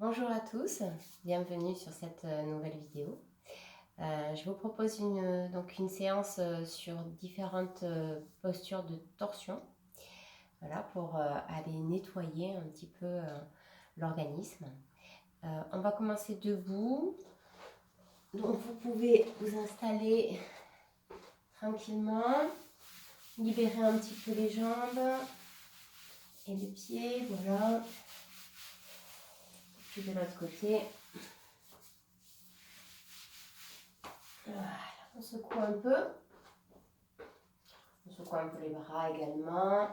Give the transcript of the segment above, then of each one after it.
Bonjour à tous, bienvenue sur cette nouvelle vidéo. Je vous propose une séance sur différentes postures de torsion, voilà, pour aller nettoyer un petit peu l'organisme. On va commencer debout, donc vous pouvez vous installer tranquillement, libérer un petit peu les jambes et les pieds, voilà. Puis de l'autre côté. Voilà, on secoue un peu. On secoue un peu les bras également.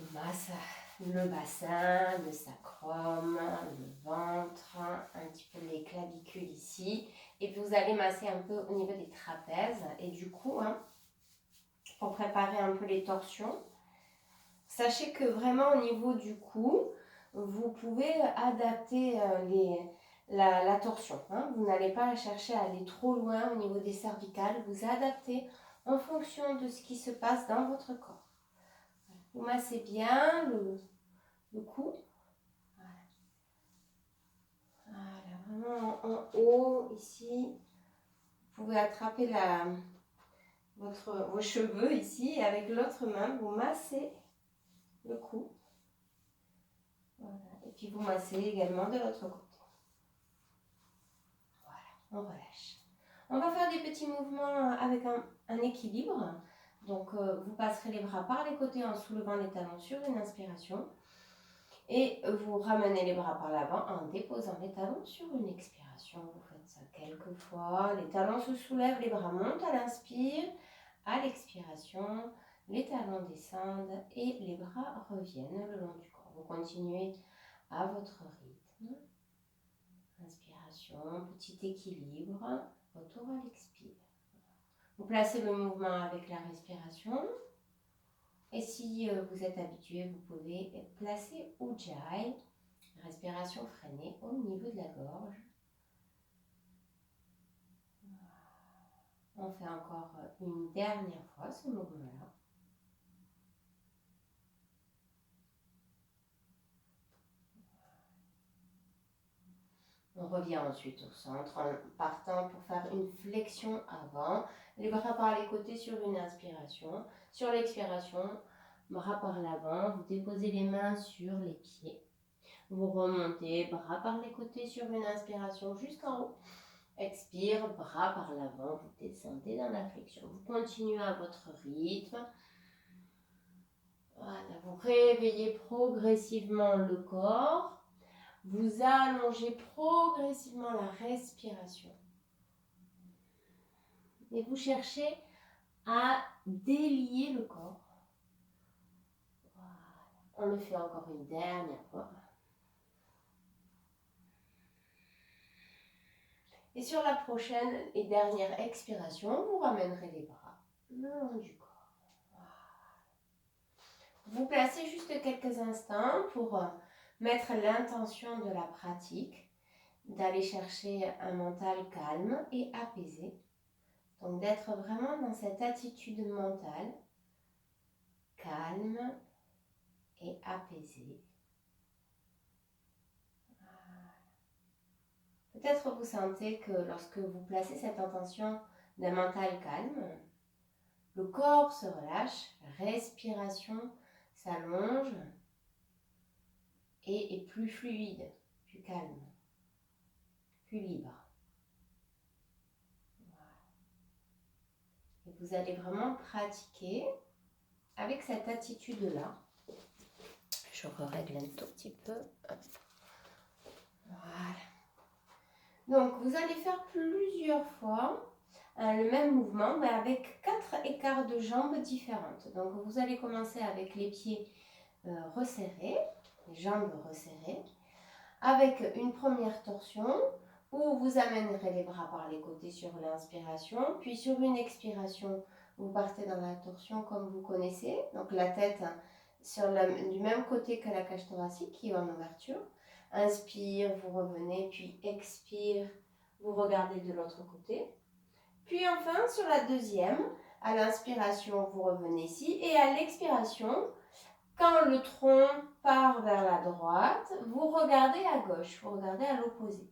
On masse le bassin, le sacrum, le ventre, un petit peu les clavicules ici. Et puis vous allez masser un peu au niveau des trapèzes. Et du coup, pour préparer un peu les torsions, sachez que vraiment au niveau du cou, vous pouvez adapter la torsion. Vous n'allez pas chercher à aller trop loin au niveau des cervicales. Vous adaptez en fonction de ce qui se passe dans votre corps. Vous massez bien le cou. Voilà, vraiment en haut, ici. Vous pouvez attraper vos cheveux ici et avec l'autre main, vous massez le cou. Voilà. Et puis vous massez également de l'autre côté. Voilà, on relâche. On va faire des petits mouvements avec un équilibre. Donc vous passerez les bras par les côtés en soulevant les talons sur une inspiration. Et vous ramenez les bras par l'avant en déposant les talons sur une expiration. Vous faites ça quelques fois. Les talons se soulèvent, les bras montent à l'inspire. À l'expiration, les talons descendent et les bras reviennent le long du corps. Vous continuez à votre rythme. Inspiration, petit équilibre. Retour à l'expire. Vous placez le mouvement avec la respiration. Et si vous êtes habitué, vous pouvez placer Ujjayi, respiration freinée au niveau de la gorge. On fait encore une dernière fois ce mouvement-là. On revient ensuite au centre en partant pour faire une flexion avant. Les bras par les côtés sur une inspiration. Sur l'expiration, bras par l'avant. Vous déposez les mains sur les pieds. Vous remontez, bras par les côtés sur une inspiration jusqu'en haut. Expire, bras par l'avant, vous descendez dans la flexion. Vous continuez à votre rythme. Voilà, vous réveillez progressivement le corps. Vous allongez progressivement la respiration. Et vous cherchez à délier le corps. Voilà. On le fait encore une dernière fois. Et sur la prochaine et dernière expiration, vous ramènerez les bras le long du corps. Voilà. Vous placez juste quelques instants pour mettre l'intention de la pratique, d'aller chercher un mental calme et apaisé. Donc d'être vraiment dans cette attitude mentale, calme et apaisée. Peut-être vous sentez que lorsque vous placez cette intention d'un mental calme, le corps se relâche, la respiration s'allonge et est plus fluide, plus calme, plus libre. Et vous allez vraiment pratiquer avec cette attitude-là. Je règle un tout petit peu. Voilà. Donc, vous allez faire plusieurs fois le même mouvement, mais avec 4 écarts de jambes différentes. Donc, vous allez commencer avec les pieds resserrés, les jambes resserrées, avec une première torsion où vous amènerez les bras par les côtés sur l'inspiration, puis sur une expiration, vous partez dans la torsion comme vous connaissez, donc la tête du même côté que la cage thoracique qui est en ouverture. Inspire, vous revenez, puis expire, vous regardez de l'autre côté. Puis enfin, sur la deuxième, à l'inspiration, vous revenez ici, et à l'expiration, Quand le tronc part vers la droite, vous regardez à gauche, vous regardez à l'opposé.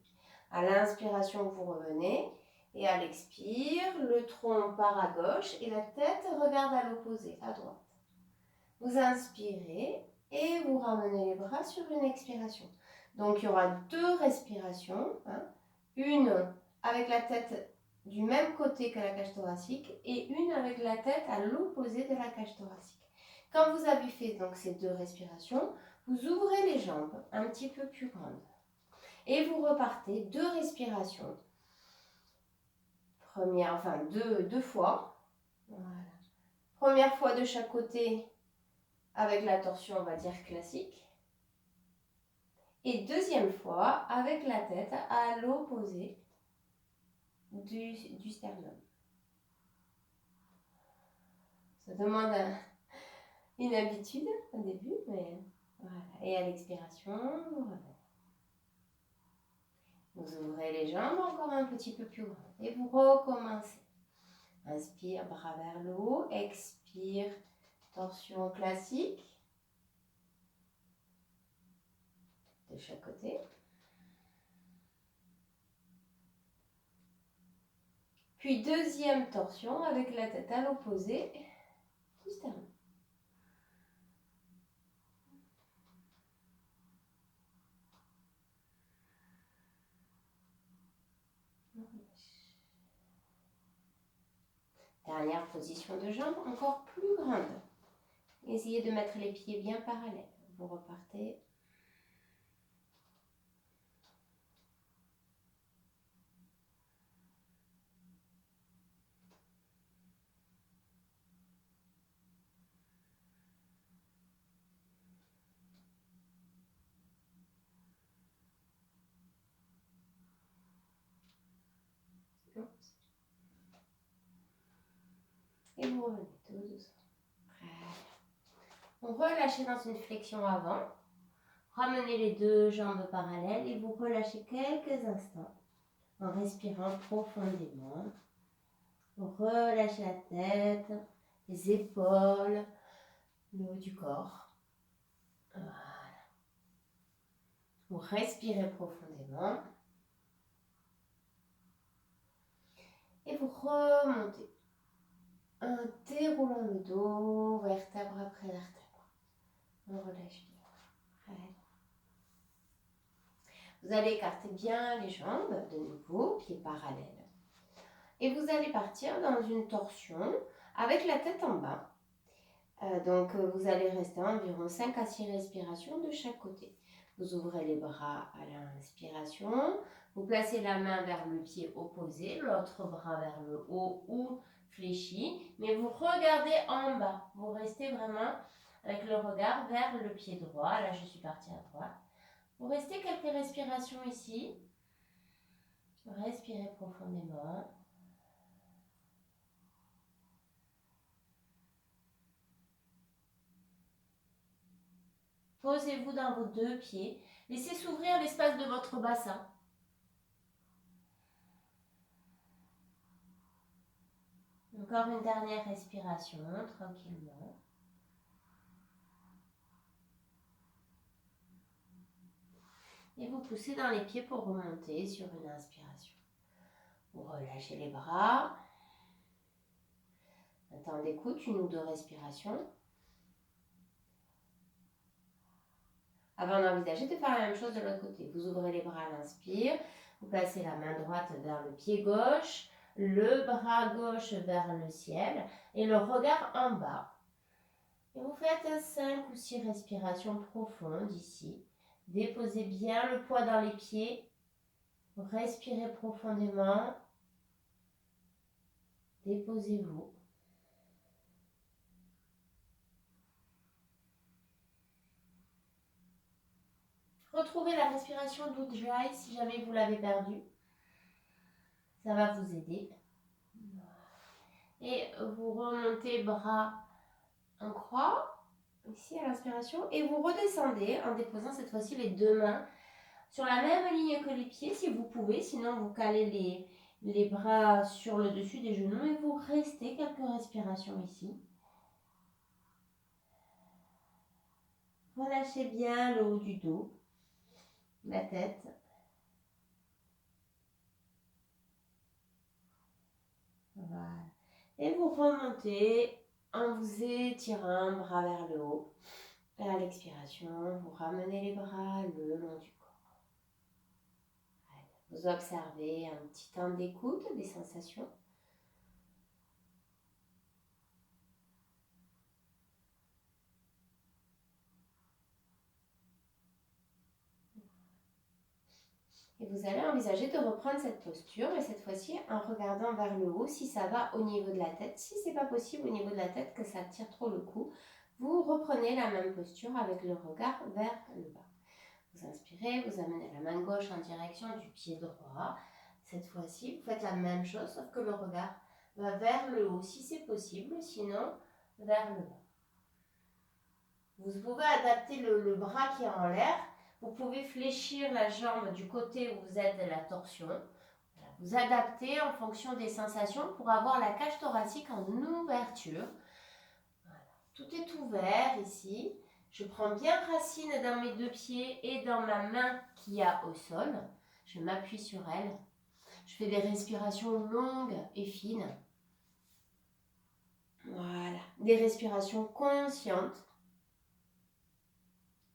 À l'inspiration, vous revenez et à l'expire, le tronc part à gauche et la tête regarde à l'opposé, à droite. Vous inspirez et vous ramenez les bras sur une expiration. Donc, il y aura 2 respirations, hein, une avec la tête du même côté que la cage thoracique et une avec la tête à l'opposé de la cage thoracique. Quand vous avez fait donc ces 2 respirations, vous ouvrez les jambes un petit peu plus grandes et vous repartez 2 respirations. Deux fois. Voilà. Première fois de chaque côté avec la torsion, on va dire classique. Et deuxième fois avec la tête à l'opposé du sternum. Ça demande une habitude au début, mais voilà. Et à l'expiration, vous revenez. Vous ouvrez les jambes encore un petit peu plus grand et vous recommencez. Inspire, bras vers le haut. Expire, torsion classique. De chaque côté. Puis deuxième torsion avec la tête à l'opposé du sternum. Dernière position de jambe, encore plus grande. Essayez de mettre les pieds bien parallèles. Vous repartez. Et vous revenez tout doucement. On relâchez dans une flexion avant. Ramenez les 2 jambes parallèles et vous relâchez quelques instants en respirant profondément. Vous relâchez la tête, les épaules, le haut du corps. Voilà. Vous respirez profondément. Et vous remontez. En déroulant le dos, vertèbre après vertèbre. On relâche bien. Allez. Vous allez écarter bien les jambes, de nouveau, pieds parallèles. Et vous allez partir dans une torsion avec la tête en bas. Vous allez rester environ 5 à 6 respirations de chaque côté. Vous ouvrez les bras à l'inspiration. Vous placez la main vers le pied opposé, l'autre bras vers le haut ou fléchi. Mais vous regardez en bas. Vous restez vraiment avec le regard vers le pied droit. Là, je suis partie à droite. Vous restez quelques respirations ici. Respirez profondément. Posez-vous dans vos 2 pieds. Laissez s'ouvrir l'espace de votre bassin. Encore une dernière respiration, tranquillement. Et vous poussez dans les pieds pour remonter sur une inspiration. Vous relâchez les bras. Un temps d'écoute, 1 ou 2 respirations. Avant d'envisager de faire la même chose de l'autre côté. Vous ouvrez les bras à l'inspire. Vous placez la main droite vers le pied gauche. Le bras gauche vers le ciel. Et le regard en bas. Et vous faites 5 ou 6 respirations profondes ici. Déposez bien le poids dans les pieds. Respirez profondément. Déposez-vous. Retrouvez la respiration d'Ujjayi si jamais vous l'avez perdue. Ça va vous aider. Et vous remontez bras en croix, ici à l'inspiration, et vous redescendez en déposant cette fois-ci les 2 mains sur la même ligne que les pieds si vous pouvez, sinon vous calez les bras sur le dessus des genoux et vous restez quelques respirations ici. Relâchez bien le haut du dos, la tête. Voilà. Et vous remontez en vous étirant bras vers le haut. Et à l'expiration, vous ramenez les bras le long du corps. Vous observez un petit temps d'écoute des sensations. Et vous allez envisager de reprendre cette posture, mais cette fois-ci en regardant vers le haut si ça va au niveau de la tête. Si ce n'est pas possible au niveau de la tête, que ça tire trop le cou, vous reprenez la même posture avec le regard vers le bas. Vous inspirez, vous amenez la main gauche en direction du pied droit. Cette fois-ci, vous faites la même chose, sauf que le regard va vers le haut si c'est possible, sinon vers le bas. Vous pouvez adapter le bras qui est en l'air. Vous pouvez fléchir la jambe du côté où vous êtes de la torsion. Vous adaptez en fonction des sensations pour avoir la cage thoracique en ouverture. Voilà. Tout est ouvert ici. Je prends bien racine dans mes deux pieds et dans ma main qui a au sol. Je m'appuie sur elle. Je fais des respirations longues et fines. Voilà. Des respirations conscientes.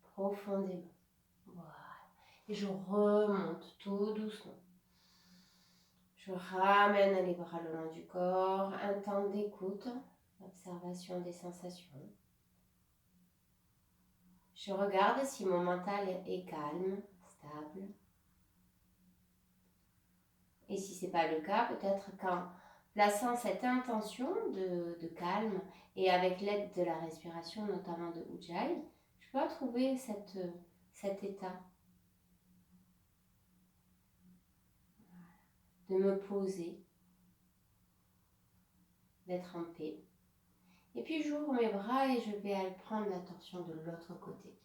Profondément. Voilà. Et je remonte tout doucement. Je ramène les bras le long du corps. Un temps d'écoute. Observation des sensations. Je regarde si mon mental est calme, stable. Et si ce n'est pas le cas, peut-être qu'en plaçant cette intention de calme et avec l'aide de la respiration, notamment de Ujjayi, je peux trouver cet état de me poser, d'être en paix. Et puis j'ouvre mes bras et je vais aller prendre la torsion de l'autre côté.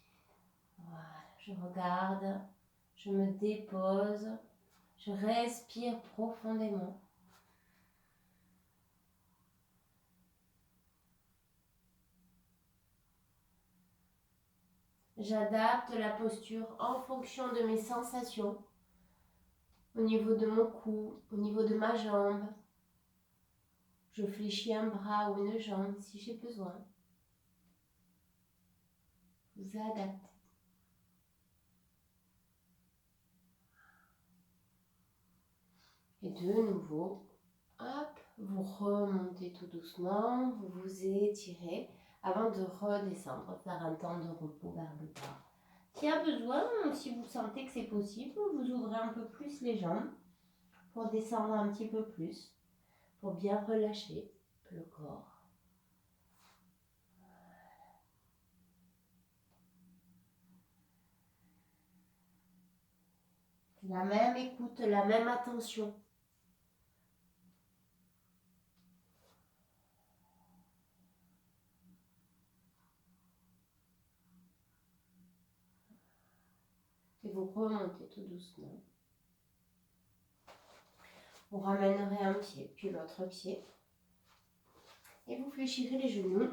Voilà, je regarde, je me dépose, je respire profondément. J'adapte la posture en fonction de mes sensations, au niveau de mon cou, au niveau de ma jambe. Je fléchis un bras ou une jambe si j'ai besoin. Vous adaptez. Et de nouveau, hop, vous remontez tout doucement, vous vous étirez avant de redescendre, faire un temps de repos vers le bas. S'il y a besoin, si vous sentez que c'est possible, vous ouvrez un peu plus les jambes pour descendre un petit peu plus, pour bien relâcher le corps. La même écoute, la même attention. Et vous remontez tout doucement. Vous ramènerez un pied, puis l'autre pied. Et vous fléchirez les genoux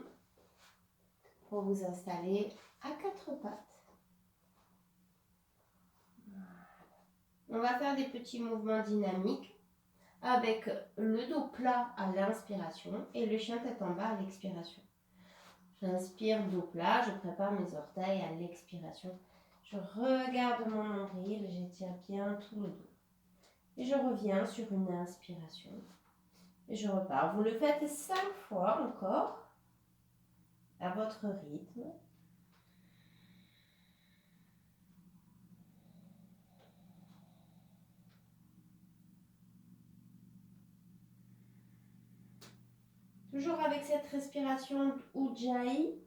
pour vous installer à quatre pattes. On va faire des petits mouvements dynamiques avec le dos plat à l'inspiration et le chien tête en bas à l'expiration. J'inspire dos plat, je prépare mes orteils à l'expiration. Je regarde mon nombril, j'étire bien tout le dos. Et je reviens sur une inspiration. Et je repars. Vous le faites 5 fois encore, à votre rythme. Toujours avec cette respiration Ujjayi.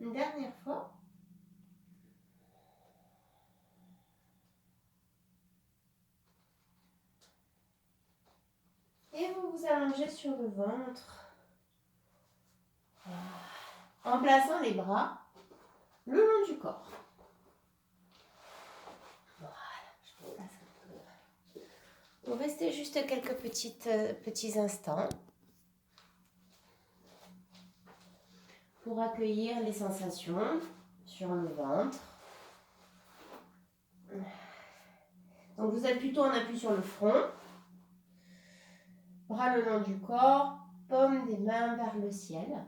Une dernière fois. Et vous vous allongez sur le ventre en plaçant les bras le long du corps. Voilà, je vous place un peu. On va rester juste quelques petits instants pour accueillir les sensations sur le ventre. Donc vous êtes plutôt en appui sur le front, bras le long du corps, paume des mains vers le ciel.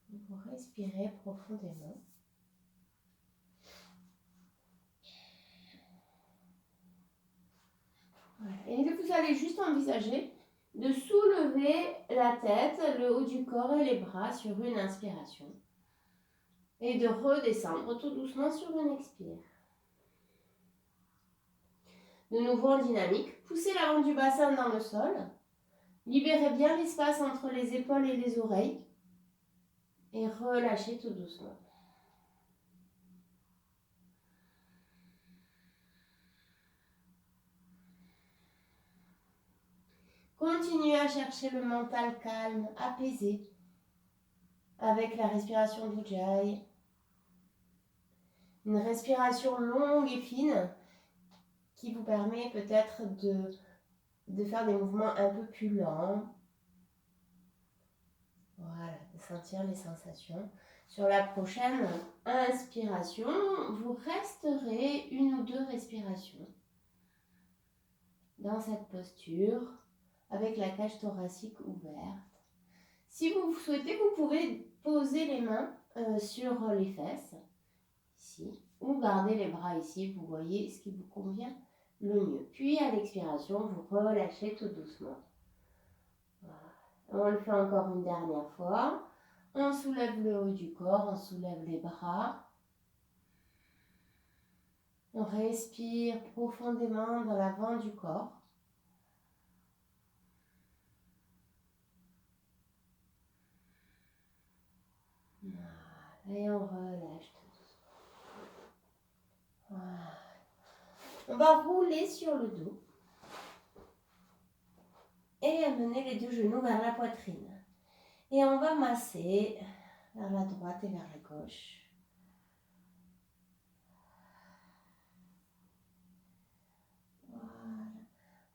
Vous respirez profondément. Voilà. Et vous allez juste envisager de soulever la tête, le haut du corps et les bras sur une inspiration. Et de redescendre tout doucement sur une expire. De nouveau en dynamique, poussez l'avant du bassin dans le sol. Libérez bien l'espace entre les épaules et les oreilles. Et relâchez tout doucement. Continuez à chercher le mental calme, apaisé, avec la respiration d'Ujjayi. Une respiration longue et fine qui vous permet peut-être de faire des mouvements un peu plus lents. Voilà, de sentir les sensations. Sur la prochaine inspiration, vous resterez une ou deux respirations dans cette posture avec la cage thoracique ouverte. Si vous souhaitez, vous pouvez poser les mains sur les fesses, ici, ou garder les bras ici, vous voyez ce qui vous convient le mieux. Puis à l'expiration, vous relâchez tout doucement. Voilà. On le fait encore une dernière fois. On soulève le haut du corps, on soulève les bras. On respire profondément dans l'avant du corps. Voilà. Et on relâche tout. Voilà. On va rouler sur le dos. Et amener les deux genoux vers la poitrine. Et on va masser vers la droite et vers la gauche. Voilà.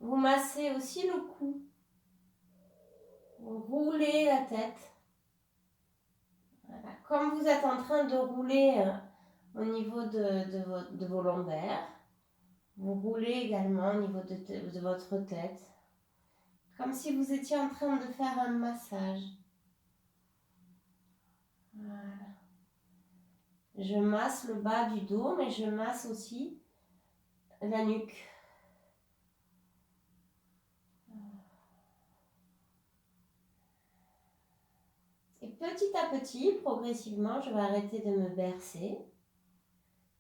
Vous massez aussi le cou. Vous roulez la tête. Voilà. Comme vous êtes en train de rouler au niveau de vos lombaires, vous roulez également au niveau de votre tête. Comme si vous étiez en train de faire un massage. Voilà. Je masse le bas du dos, mais je masse aussi la nuque. Et petit à petit, progressivement, je vais arrêter de me bercer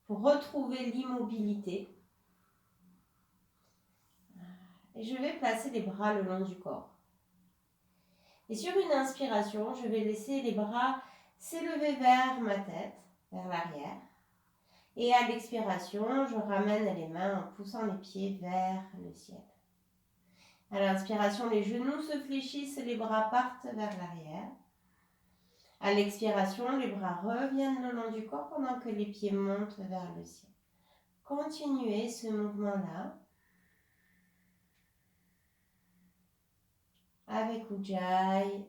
pour retrouver l'immobilité. Et je vais placer les bras le long du corps. Et sur une inspiration, je vais laisser les bras s'élever vers ma tête, vers l'arrière. Et à l'expiration, je ramène les mains en poussant les pieds vers le ciel. À l'inspiration, les genoux se fléchissent, les bras partent vers l'arrière. À l'expiration, les bras reviennent le long du corps pendant que les pieds montent vers le ciel. Continuez ce mouvement-là avec Ujjayi,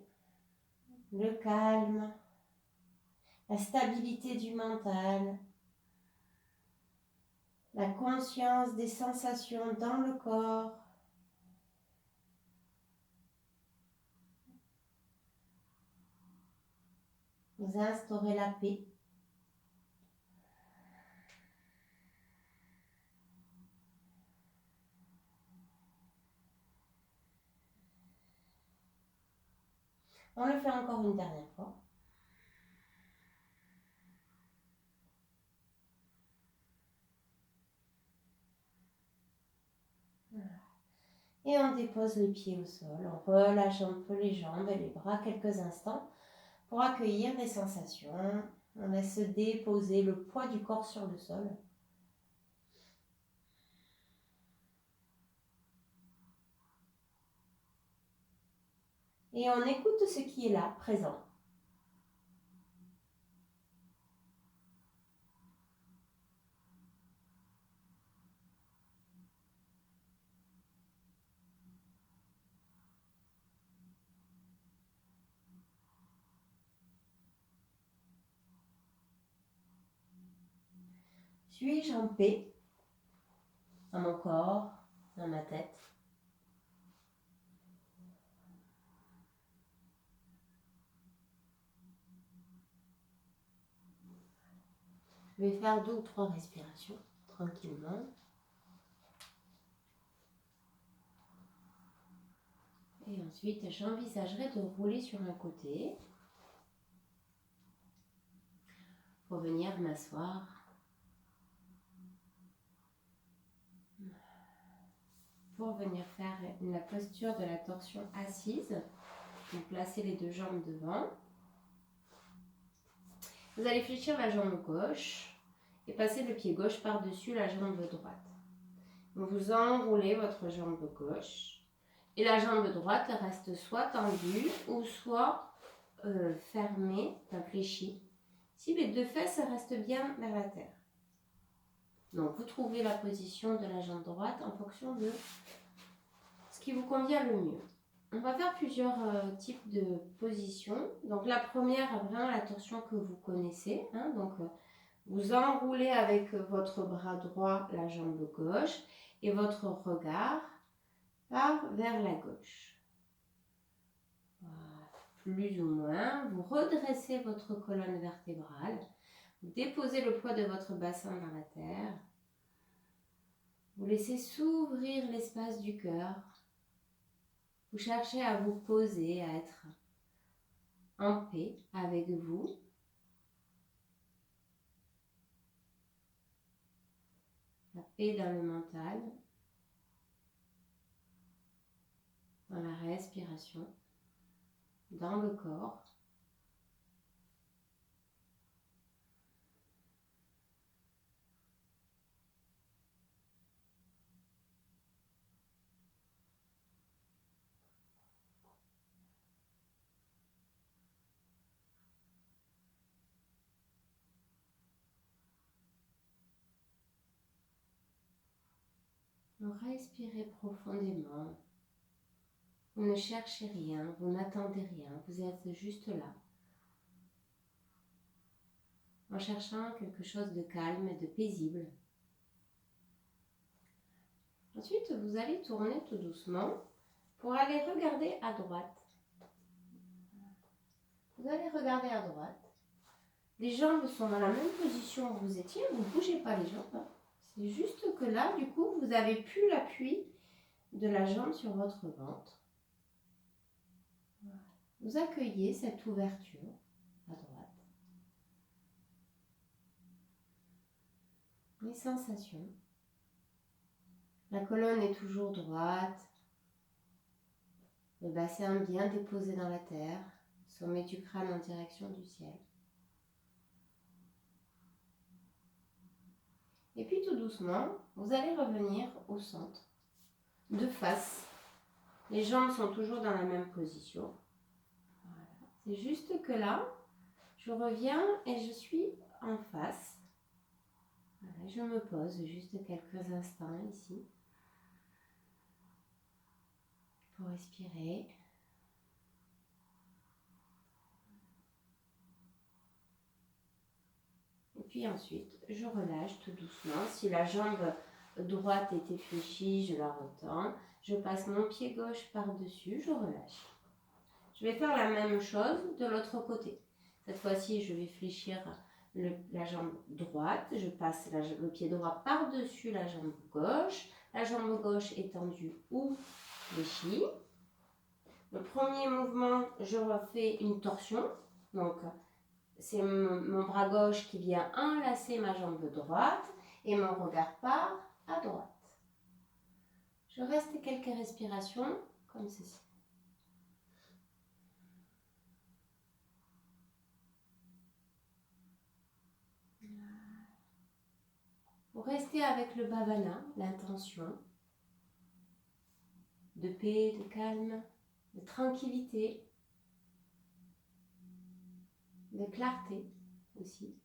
le calme, la stabilité du mental, la conscience des sensations dans le corps. Vous instaurez la paix. On le fait encore une dernière fois. Voilà. Et on dépose les pieds au sol. On relâche un peu les jambes et les bras quelques instants pour accueillir les sensations. On laisse déposer le poids du corps sur le sol. Et on écoute ce qui est là, présent. Suis-je en paix dans mon corps, dans ma tête? Je vais faire 2 ou 3 respirations tranquillement. Et ensuite, j'envisagerai de rouler sur un côté pour venir m'asseoir. Pour venir faire la posture de la torsion assise. Vous placez les 2 jambes devant. Vous allez fléchir la jambe gauche et passer le pied gauche par-dessus la jambe droite. Vous enroulez votre jambe gauche et la jambe droite reste soit tendue ou soit fermée, fléchie. Si les 2 fesses restent bien vers la terre. Donc vous trouvez la position de la jambe droite en fonction de ce qui vous convient le mieux. On va faire plusieurs types de positions. Donc la première, vraiment la torsion que vous connaissez. Donc vous enroulez avec votre bras droit la jambe gauche et votre regard part vers la gauche. Voilà. Plus ou moins, vous redressez votre colonne vertébrale. Vous déposez le poids de votre bassin dans la terre. Vous laissez s'ouvrir l'espace du cœur. Vous cherchez à vous poser, à être en paix avec vous. La paix dans le mental, dans la respiration, dans le corps. Respirez profondément. Vous ne cherchez rien, vous n'attendez rien, vous êtes juste là. En cherchant quelque chose de calme et de paisible. Ensuite, vous allez tourner tout doucement pour aller regarder à droite. Vous allez regarder à droite. Les jambes sont dans la même position où vous étiez, vous ne bougez pas les jambes. C'est juste que là, du coup, vous n'avez plus l'appui de la jambe sur votre ventre. Vous accueillez cette ouverture à droite. Les sensations. La colonne est toujours droite. Le bassin bien déposé dans la terre. Sommet du crâne en direction du ciel. Et puis tout doucement, vous allez revenir au centre, de face. Les jambes sont toujours dans la même position. Voilà. C'est juste que là, je reviens et je suis en face. Voilà, je me pose juste quelques instants ici pour respirer. Et puis ensuite, je relâche tout doucement. Si la jambe droite était fléchie, je la retends. Je passe mon pied gauche par-dessus, je relâche. Je vais faire la même chose de l'autre côté. Cette fois-ci, je vais fléchir la jambe droite. Je passe le pied droit par-dessus la jambe gauche. La jambe gauche est tendue ou fléchie. Le premier mouvement, je refais une torsion. Donc, c'est mon bras gauche qui vient enlacer ma jambe droite et mon regard part à droite. Je reste quelques respirations comme ceci. Vous restez avec le bhavana, l'intention de paix, de calme. de tranquillité, de clarté aussi.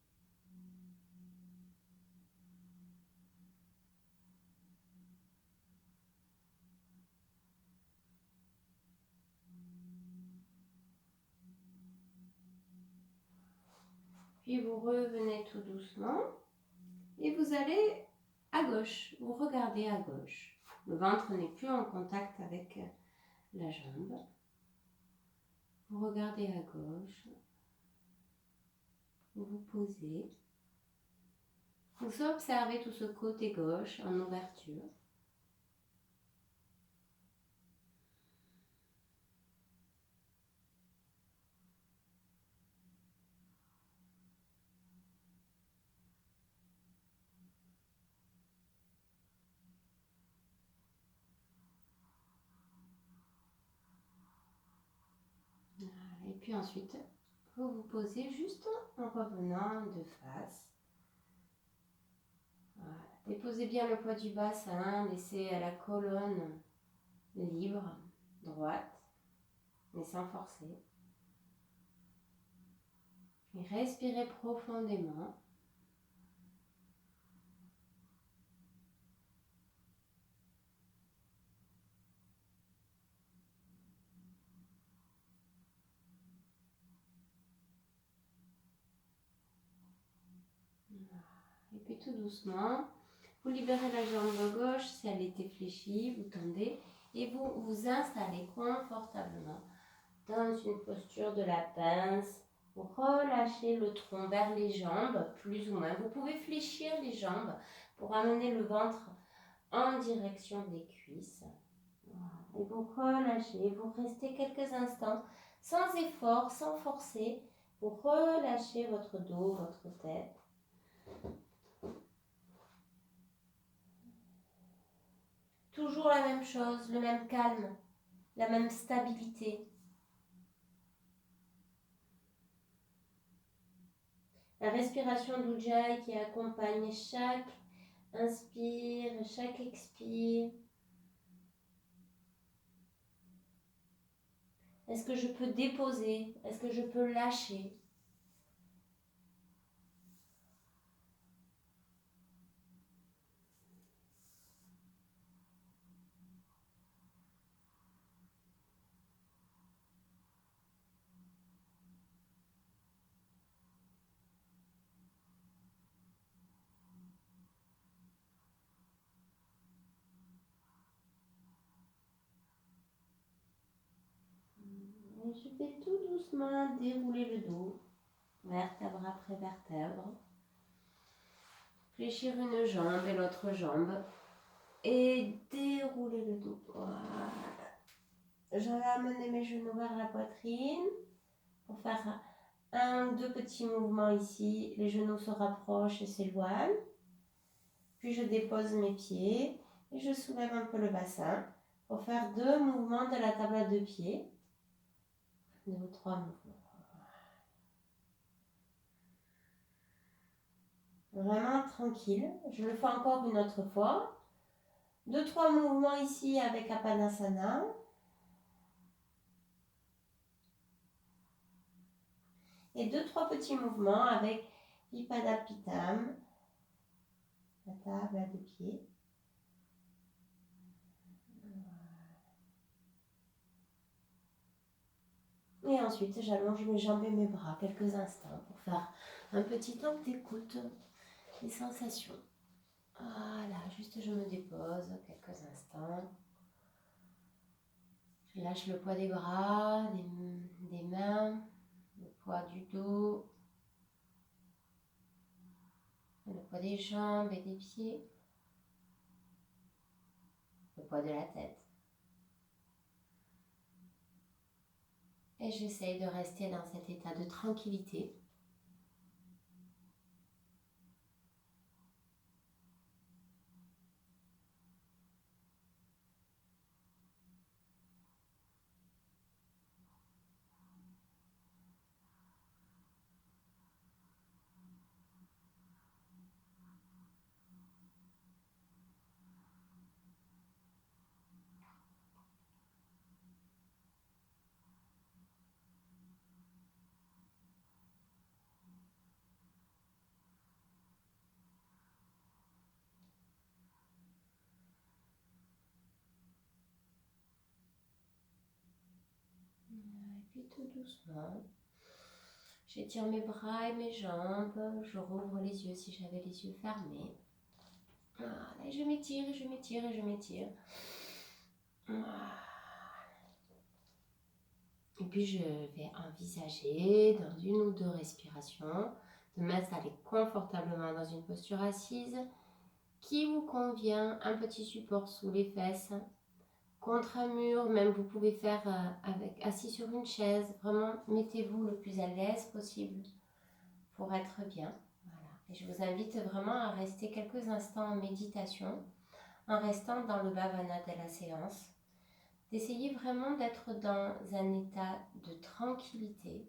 Puis vous revenez tout doucement et vous allez à gauche, vous regardez à gauche. Le ventre n'est plus en contact avec la jambe. Vous regardez à gauche, vous vous posez. Vous observez tout ce côté gauche en ouverture. Et puis ensuite, vous vous posez juste en revenant de face. Voilà. Déposez bien le poids du bassin, laissez la colonne libre, droite, mais sans forcer. Et respirez profondément. Et puis tout doucement, vous libérez la jambe gauche si elle était fléchie, vous tendez et vous vous installez confortablement dans une posture de la pince. Vous relâchez le tronc vers les jambes, plus ou moins. Vous pouvez fléchir les jambes pour amener le ventre en direction des cuisses. Voilà. Et vous relâchez, vous restez quelques instants sans effort, sans forcer. Vous relâchez votre dos, votre tête. Toujours la même chose, le même calme, la même stabilité. La respiration d'Ujjayi qui accompagne chaque inspire, chaque expire. Est-ce que je peux déposer? Est-ce que je peux lâcher? Et je vais tout doucement dérouler le dos, vertèbre après vertèbre. Fléchir une jambe et l'autre jambe. Et dérouler le dos. Voilà. Je vais amener mes genoux vers la poitrine pour faire un ou deux petits mouvements ici. Les genoux se rapprochent et s'éloignent. Puis je dépose mes pieds et je soulève un peu le bassin pour faire 2 mouvements de la table à 2 pieds. 2 ou 3 mouvements. Vraiment tranquille. Je le fais encore une autre fois. 2-3 mouvements ici avec Apanasana. Et 2-3 petits mouvements avec Vipadapitam, la table à 2 pieds. Et ensuite, j'allonge mes jambes et mes bras quelques instants pour faire un petit temps d'écoute des sensations. Voilà, juste je me dépose quelques instants. Je lâche le poids des bras, des mains, le poids du dos, le poids des jambes et des pieds, le poids de la tête. Et j'essaye de rester dans cet état de tranquillité. Puis tout doucement, j'étire mes bras et mes jambes. Je rouvre les yeux si j'avais les yeux fermés. Voilà, et je m'étire, je m'étire et je m'étire. Voilà. Et puis je vais envisager dans une ou deux respirations de m'installer confortablement dans une posture assise qui vous convient, un petit support sous les fesses, contre un mur, même vous pouvez faire assis sur une chaise. Vraiment, mettez-vous le plus à l'aise possible pour être bien. Voilà. Et je vous invite vraiment à rester quelques instants en méditation, en restant dans le bhavana de la séance. D'essayer vraiment d'être dans un état de tranquillité,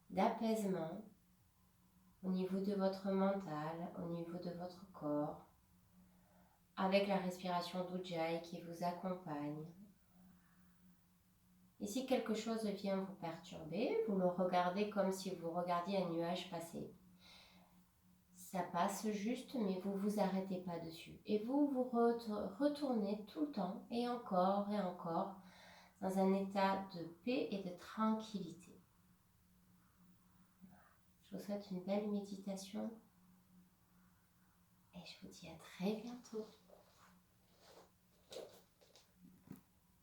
d'apaisement au niveau de votre mental, au niveau de votre corps, avec la respiration d'Ujjayi qui vous accompagne. Et si quelque chose vient vous perturber, vous le regardez comme si vous regardiez un nuage passer. Ça passe juste, mais vous ne vous arrêtez pas dessus. Et vous retournez tout le temps, et encore, dans un état de paix et de tranquillité. Je vous souhaite une belle méditation, et je vous dis à très bientôt.